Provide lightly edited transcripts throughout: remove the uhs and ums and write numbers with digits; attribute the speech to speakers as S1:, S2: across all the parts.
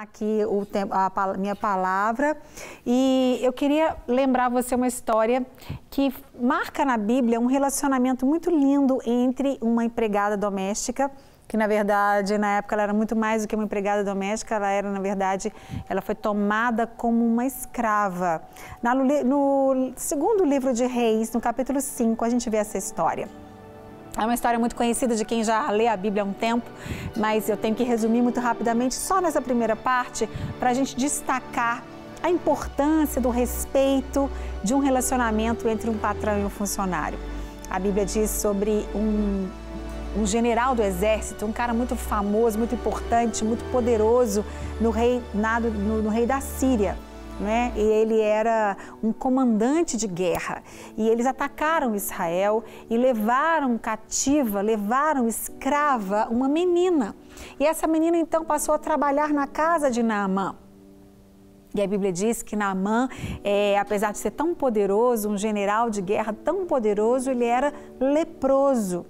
S1: aqui a minha palavra e eu queria lembrar você uma história que marca na Bíblia um relacionamento muito lindo entre uma empregada doméstica, que na verdade na época ela era muito mais do que uma empregada doméstica, ela era na verdade, ela foi tomada como uma escrava. No segundo livro de Reis, no capítulo 5, a gente vê essa história. É uma história muito conhecida de quem já lê a Bíblia há um tempo, mas eu tenho que resumir muito rapidamente só nessa primeira parte para a gente destacar a importância do respeito de um relacionamento entre um patrão e um funcionário. A Bíblia diz sobre um general do exército, um cara muito famoso, muito importante, muito poderoso no rei da Síria. Né? E ele era um comandante de guerra e eles atacaram Israel e levaram cativa, levaram escrava uma menina. E essa menina então passou a trabalhar na casa de Naamã. E a Bíblia diz que Naamã, apesar de ser tão poderoso, um general de guerra tão poderoso, ele era leproso.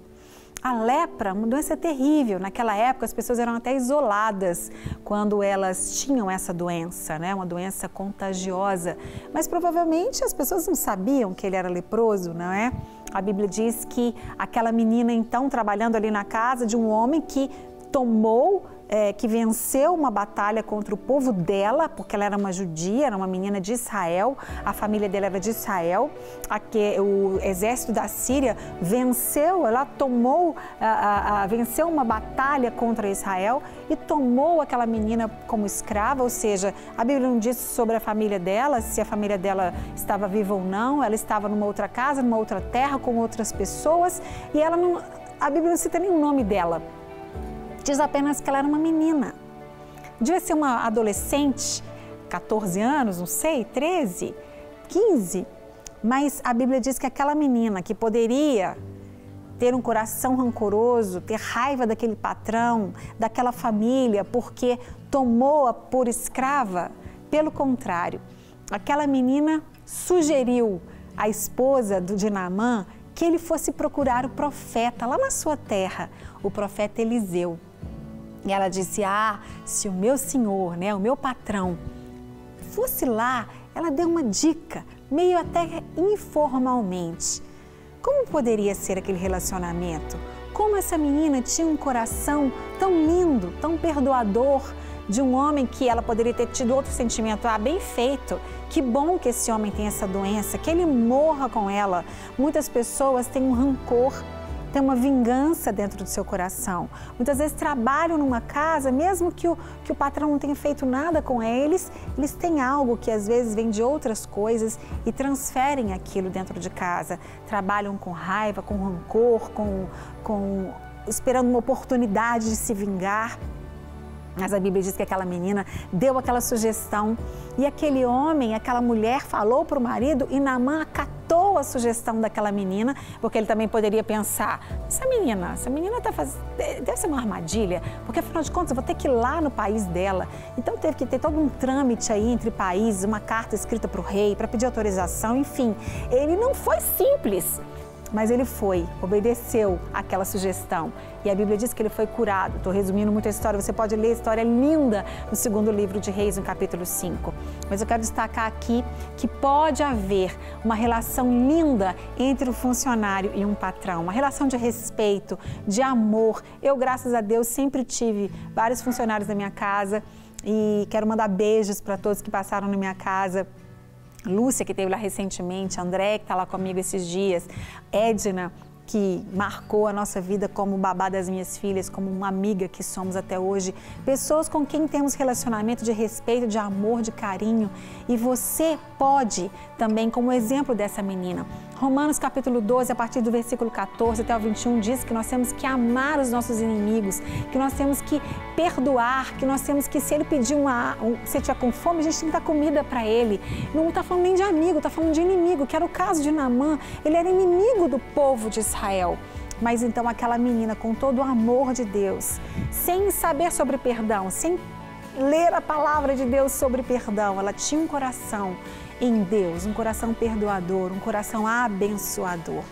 S1: A lepra, uma doença terrível. Naquela época, as pessoas eram até isoladas quando elas tinham essa doença, né? Uma doença contagiosa. Mas provavelmente as pessoas não sabiam que ele era leproso, não é? A Bíblia diz que aquela menina, então, trabalhando ali na casa de um homem que que venceu uma batalha contra o povo dela, porque ela era uma judia, era uma menina de Israel, a família dela era de Israel, o exército da Síria venceu, ela venceu uma batalha contra Israel e tomou aquela menina como escrava, ou seja, a Bíblia não diz sobre a família dela, se a família dela estava viva ou não, ela estava numa outra casa, numa outra terra, com outras pessoas, e a Bíblia não cita nenhum nome dela. Diz apenas que ela era uma menina. Devia ser uma adolescente, 14 anos, não sei, 13, 15. Mas a Bíblia diz que aquela menina que poderia ter um coração rancoroso, ter raiva daquele patrão, daquela família, porque tomou-a por escrava, pelo contrário, aquela menina sugeriu à esposa de Naamã que ele fosse procurar o profeta lá na sua terra, o profeta Eliseu. E ela disse, se o meu senhor, né, o meu patrão, fosse lá, ela deu uma dica, meio até informalmente. Como poderia ser aquele relacionamento? Como essa menina tinha um coração tão lindo, tão perdoador, de um homem que ela poderia ter tido outro sentimento, bem feito, que bom que esse homem tem essa doença, que ele morra com ela. Muitas pessoas têm um rancor, tem uma vingança dentro do seu coração. Muitas vezes trabalham numa casa, mesmo que o patrão não tenha feito nada com eles, eles têm algo que às vezes vem de outras coisas e transferem aquilo dentro de casa. Trabalham com raiva, com rancor, esperando uma oportunidade de se vingar. Mas a Bíblia diz que aquela menina deu aquela sugestão e aquele homem, aquela mulher falou para o marido e Naamã acatou a sugestão daquela menina, porque ele também poderia pensar, essa menina deve ser uma armadilha, porque afinal de contas eu vou ter que ir lá no país dela. Então teve que ter todo um trâmite aí entre países, uma carta escrita para o rei, para pedir autorização, enfim. Ele não foi simples. Mas ele obedeceu àquela sugestão. E a Bíblia diz que ele foi curado. Estou resumindo muito a história, você pode ler a história linda no segundo livro de Reis, no capítulo 5. Mas eu quero destacar aqui que pode haver uma relação linda entre um funcionário e um patrão, uma relação de respeito, de amor. Eu, graças a Deus, sempre tive vários funcionários na minha casa e quero mandar beijos para todos que passaram na minha casa. Lúcia, que esteve lá recentemente, André, que está lá comigo esses dias, Edna, que marcou a nossa vida como babá das minhas filhas, como uma amiga que somos até hoje, pessoas com quem temos relacionamento de respeito, de amor, de carinho, e você pode também, como exemplo dessa menina. Romanos capítulo 12, a partir do versículo 14 até o 21, diz que nós temos que amar os nossos inimigos, que nós temos que perdoar, que nós temos que, se ele pedir se estiver com fome, a gente tem que dar comida para ele. Não está falando nem de amigo, está falando de inimigo, que era o caso de Naamã. Ele era inimigo do povo de Israel. Mas então aquela menina, com todo o amor de Deus, sem saber sobre perdão, sem ler a palavra de Deus sobre perdão, ela tinha um coração em Deus, um coração perdoador, um coração abençoador.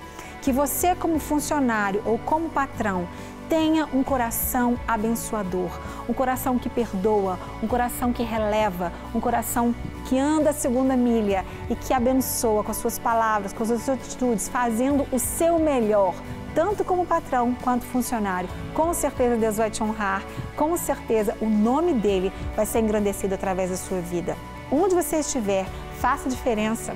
S1: Que você, como funcionário ou como patrão, Tenha um coração abençoador, um coração que perdoa, um coração que releva, um coração que anda a segunda milha e que abençoa com as suas palavras, com as suas atitudes, fazendo o seu melhor, tanto como patrão quanto funcionário. Com certeza Deus vai te honrar, com certeza o nome dele vai ser engrandecido através da sua vida. Onde você estiver, faça diferença,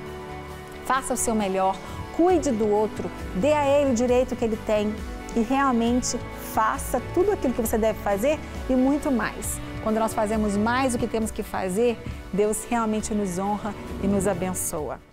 S1: faça o seu melhor, cuide do outro, dê a ele o direito que ele tem e realmente faça tudo aquilo que você deve fazer e muito mais. Quando nós fazemos mais do que temos que fazer, Deus realmente nos honra e nos abençoa.